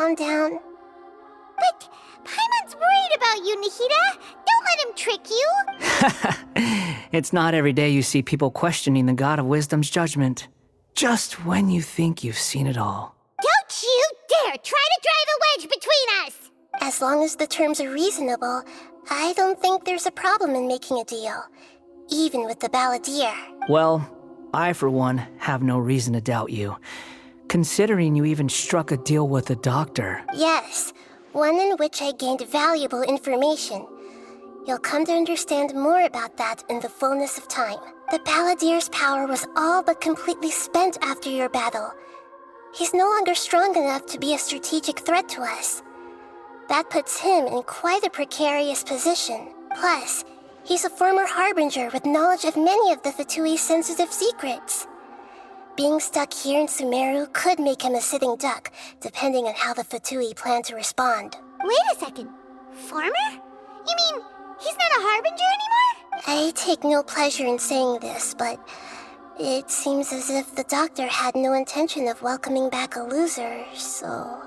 calm down. But Paimon's worried about you, Nahida. Don't let him trick you. It's not every day you see people questioning the God of Wisdom's judgment. Just when you think you've seen it all. Don't you dare try to drive a wedge between us! As long as the terms are reasonable, I don't think there's a problem in making a deal. Even with the Balladeer. Well, I for one have no reason to doubt you. Considering you even struck a deal with the doctor. Yes, one in which I gained valuable information. You'll come to understand more about that in the fullness of time. The Balladeer's power was all but completely spent after your battle. He's no longer strong enough to be a strategic threat to us. That puts him in quite a precarious position. Plus, he's a former Harbinger with knowledge of many of the Fatui's sensitive secrets. Being stuck here in Sumeru could make him a sitting duck, depending on how the Fatui plan to respond. Wait a second. Farmer? You mean he's not a Harbinger anymore? I take no pleasure in saying this, but it seems as if the doctor had no intention of welcoming back a loser, so...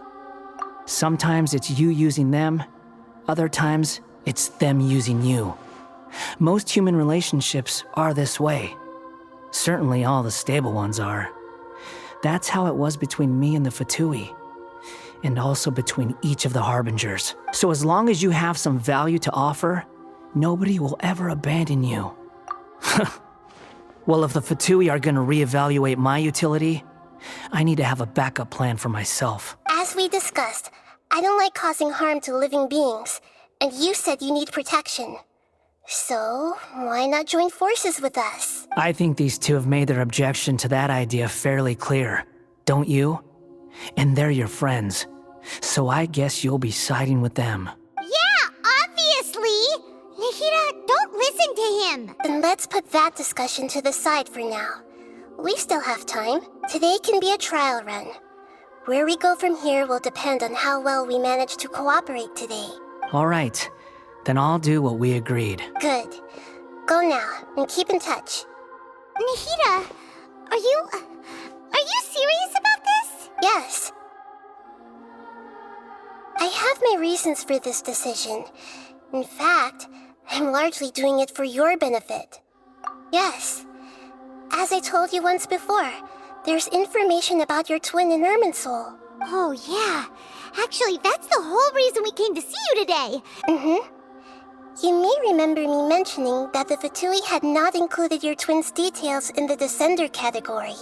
Sometimes it's you using them, other times it's them using you. Most human relationships are this way. Certainly all the stable ones are. That's how it was between me and the Fatui, and also between each of the Harbingers. So as long as you have some value to offer, nobody will ever abandon you. Well, if the Fatui are gonna reevaluate my utility, I need to have a backup plan for myself. As we discussed, I don't like causing harm to living beings, and you said you need protection. So, why not join forces with us? I think these two have made their objection to that idea fairly clear, don't you? And they're your friends, so I guess you'll be siding with them. Yeah, obviously! Nahida, don't listen to him! Then let's put that discussion to the side for now. We still have time. Today can be a trial run. Where we go from here will depend on how well we manage to cooperate today. All right, then I'll do what we agreed. Good. Go now, and keep in touch. Nahida, are you serious about this? Yes. I have my reasons for this decision. In fact, I'm largely doing it for your benefit. Yes. As I told you once before, there's information about your twin in Irminsul. Oh, yeah. Actually, that's the whole reason we came to see you today. Mm-hmm. You may remember me mentioning that the Fatui had not included your twin's details in the Descender category.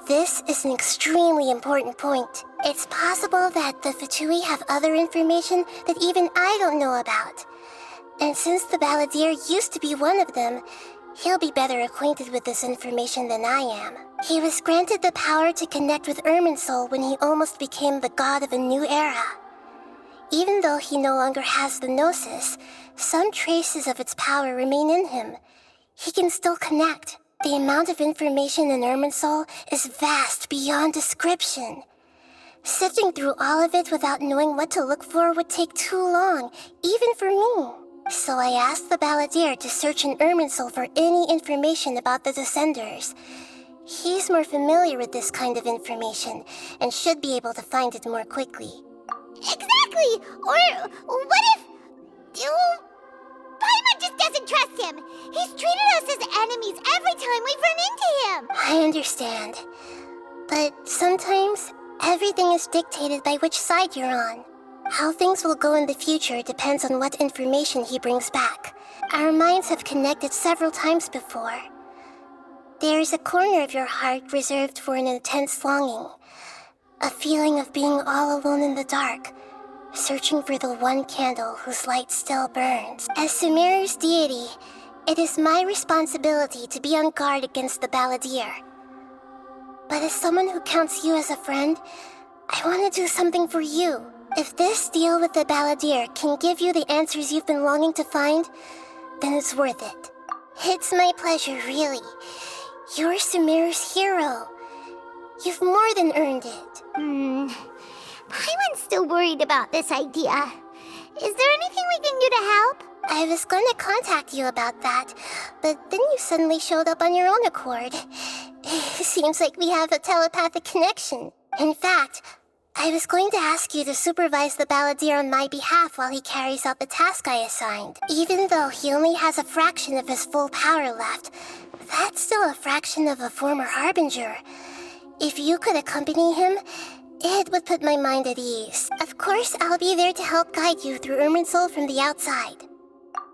This is an extremely important point. It's possible that the Fatui have other information that even I don't know about. And since the Balladeer used to be one of them, he'll be better acquainted with this information than I am. He was granted the power to connect with Irminsul when he almost became the god of a new era. Even though he no longer has the Gnosis, some traces of its power remain in him. He can still connect. The amount of information in Irminsul is vast beyond description. Sifting through all of it without knowing what to look for would take too long, even for me. So I asked the Balladeer to search in Irminsul for any information about the Descenders. He's more familiar with this kind of information, and should be able to find it more quickly. Exactly! Or what if... Paimon just doesn't trust him! He's treated us as enemies every time we've run into him! I understand. But sometimes, everything is dictated by which side you're on. How things will go in the future depends on what information he brings back. Our minds have connected several times before. There is a corner of your heart reserved for an intense longing. A feeling of being all alone in the dark, searching for the one candle whose light still burns. As Sumeru's deity, it is my responsibility to be on guard against the Balladeer. But as someone who counts you as a friend, I want to do something for you. If this deal with the Balladeer can give you the answers you've been longing to find, then it's worth it. It's my pleasure, really. You're Sumeru's hero. You've more than earned it. Paimon's still worried about this idea. Is there anything we can do to help? I was going to contact you about that, but then you suddenly showed up on your own accord. Seems like we have a telepathic connection. In fact, I was going to ask you to supervise the balladeer on my behalf while he carries out the task I assigned. Even though he only has a fraction of his full power left, that's still a fraction of a former harbinger. If you could accompany him, it would put my mind at ease. Of course, I'll be there to help guide you through Irminsul from the outside.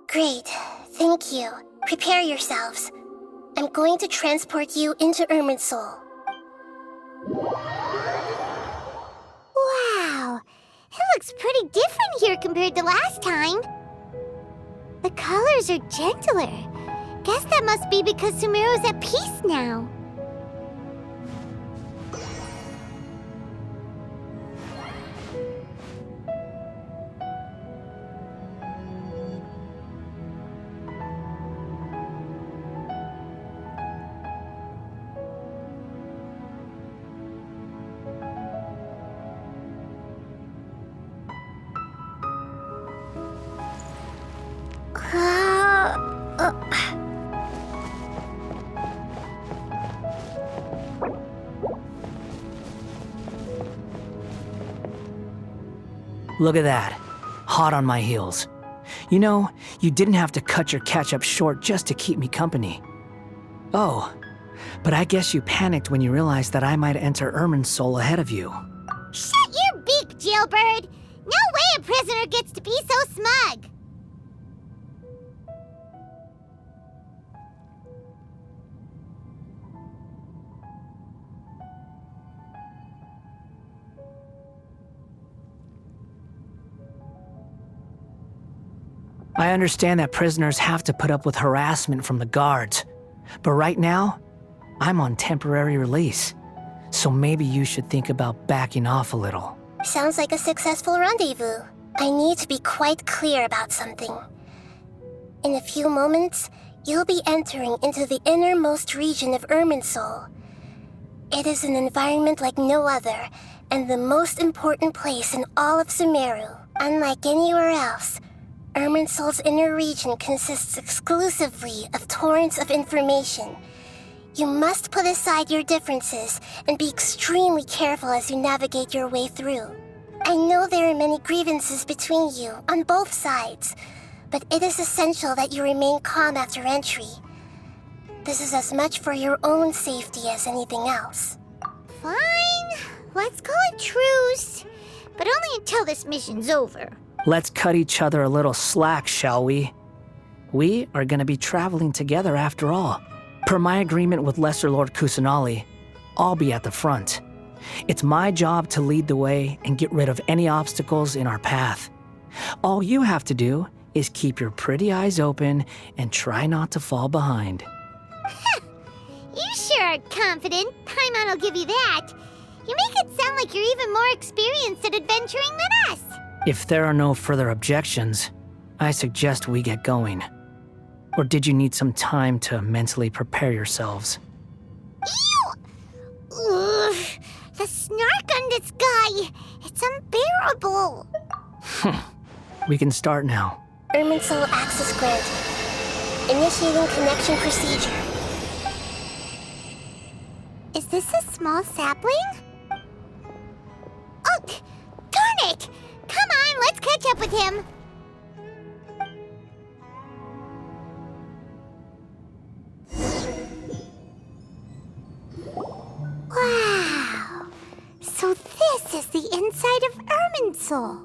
Great. Thank you. Prepare yourselves. I'm going to transport you into Irminsul. Wow, it looks pretty different here compared to last time. The colors are gentler. Guess that must be because Sumeru's at peace now. Look at that. Hot on my heels. You know, you didn't have to cut your catch-up short just to keep me company. Oh, but I guess you panicked when you realized that I might enter Irminsul ahead of you. Shut your beak, jailbird! No way a prisoner gets to be so smug! I understand that prisoners have to put up with harassment from the guards, but right now, I'm on temporary release, so maybe you should think about backing off a little. Sounds like a successful rendezvous. I need to be quite clear about something. In a few moments, you'll be entering into the innermost region of Irminsul. It is an environment like no other, and the most important place in all of Sumeru. Unlike anywhere else, Irminsul's inner region consists exclusively of torrents of information. You must put aside your differences and be extremely careful as you navigate your way through. I know there are many grievances between you on both sides, but it is essential that you remain calm after entry. This is as much for your own safety as anything else. Fine, let's call it truce, but only until this mission's over. Let's cut each other a little slack, shall we? We are going to be traveling together after all. Per my agreement with Lesser Lord Kusanali, I'll be at the front. It's my job to lead the way and get rid of any obstacles in our path. All you have to do is keep your pretty eyes open and try not to fall behind. You sure are confident. Paimon will give you that. You make it sound like you're even more experienced at adventuring than us. If there are no further objections, I suggest we get going. Or did you need some time to mentally prepare yourselves? Ew! Ugh, the snark on this guy! It's unbearable! We can start now. Irminsul access granted. Initiating connection procedure. Is this a small sapling? Oh, darn it! Come on, let's catch up with him. Wow! So this is the inside of Irminsul.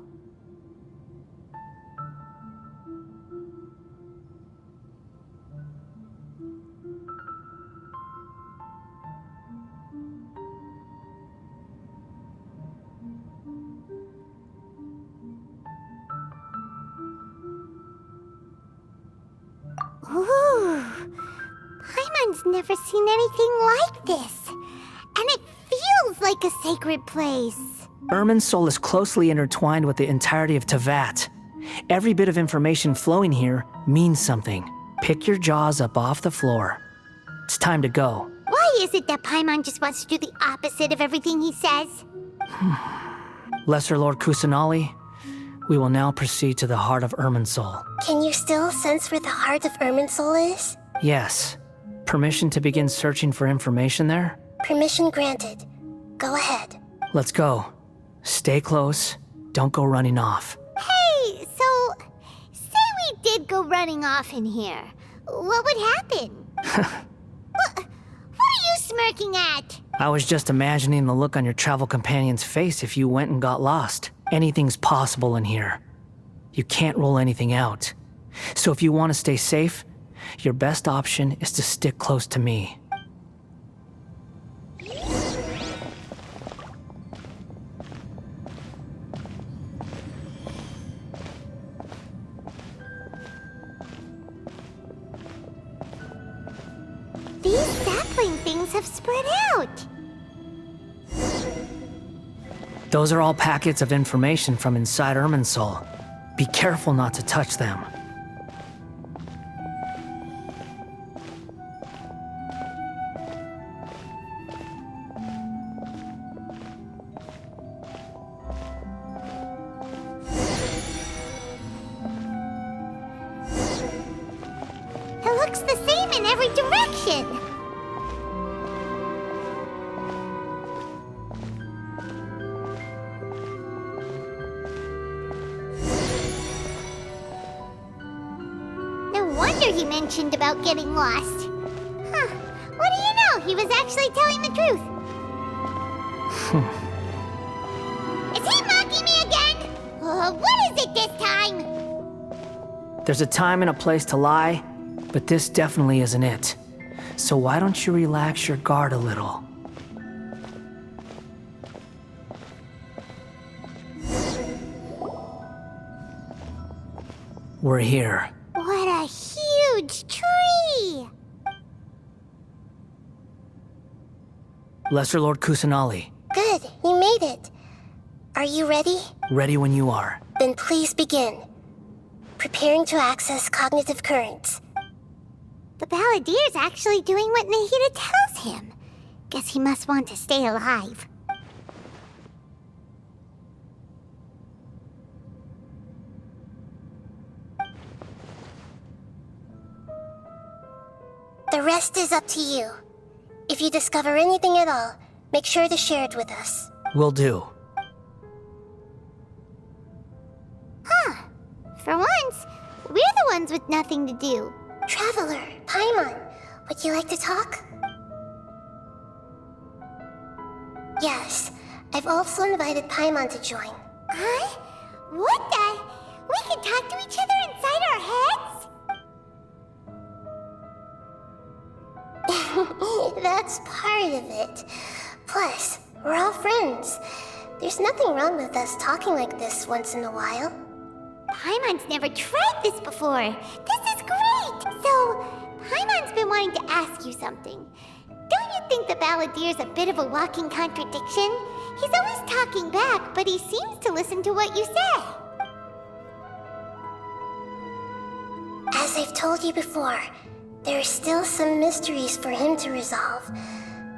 Ooh, Paimon's never seen anything like this. And it feels like a sacred place. Irminsul is closely intertwined with the entirety of Tevat. Every bit of information flowing here means something. Pick your jaws up off the floor. It's time to go. Why is it that Paimon just wants to do the opposite of everything he says? Lesser Lord Kusanali, we will now proceed to the heart of Irminsul. Can you still sense where the heart of Irminsul is? Yes. Permission to begin searching for information there? Permission granted. Go ahead. Let's go. Stay close. Don't go running off. Hey, so say we did go running off in here. What would happen? What are you smirking at? I was just imagining the look on your travel companion's face if you went and got lost. Anything's possible in here. You can't rule anything out. So if you want to stay safe, your best option is to stick close to me. These sapling things have spread out. Those are all packets of information from inside Irminsul. Be careful not to touch them. It looks the same in every direction. No wonder he mentioned about getting lost. Huh. What do you know? He was actually telling the truth. Is he mocking me again? What is it this time? There's a time and a place to lie, but this definitely isn't it. So why don't you relax your guard a little? We're here. What a huge tree! Lesser Lord Kusanali, Good, you made it. Are you ready? ready when you are. Then please begin. Preparing to access cognitive currents. The Balladier's actually doing what Nahida tells him. Guess he must want to stay alive. The rest is up to you. If you discover anything at all, make sure to share it with us. Will do. Huh. For once, we're the ones with nothing to do. Traveler, Paimon, would you like to talk? Yes, I've also invited Paimon to join. Huh? What the? We can talk to each other inside our heads? That's part of it. Plus, we're all friends. There's nothing wrong with us talking like this once in a while. Paimon's never tried this before. This is great! So, Paimon's been wanting to ask you something. Don't you think the Balladier's a bit of a walking contradiction? He's always talking back, but he seems to listen to what you say. As I've told you before, there are still some mysteries for him to resolve.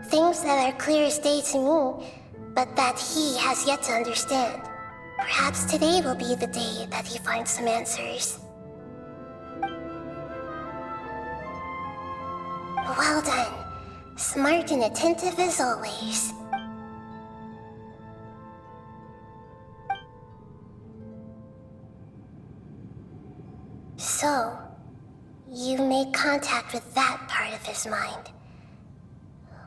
Things that are clear as day to me, but that he has yet to understand. Perhaps today will be the day that he finds some answers. Well done. Smart and attentive as always. So, you made contact with that part of his mind.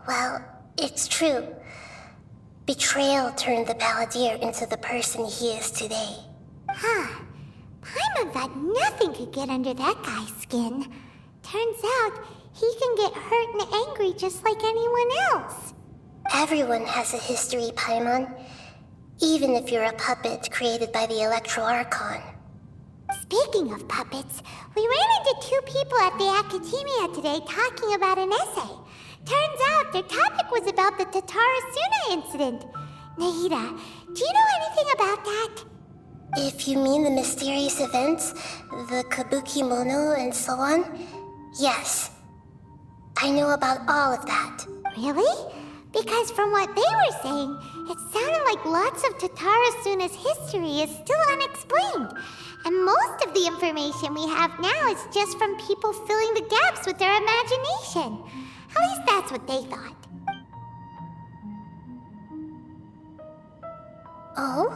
Well, it's true. Betrayal turned the Balladier into the person he is today. Huh. Paimon thought nothing could get under that guy's skin. Turns out, he can get hurt and angry just like anyone else. Everyone has a history, Paimon. Even if you're a puppet created by the Electro Archon. Speaking of puppets, we ran into two people at the Academia today talking about an essay. Turns out their topic was about the Tatarasuna incident. Nahida, do you know anything about that? If you mean the mysterious events, the Kabuki Mono and so on, yes. I know about all of that. Really? Because from what they were saying, it sounded like lots of Tatarasuna's history is still unexplained. And most of the information we have now is just from people filling the gaps with their imagination. At least that's what they thought. Oh?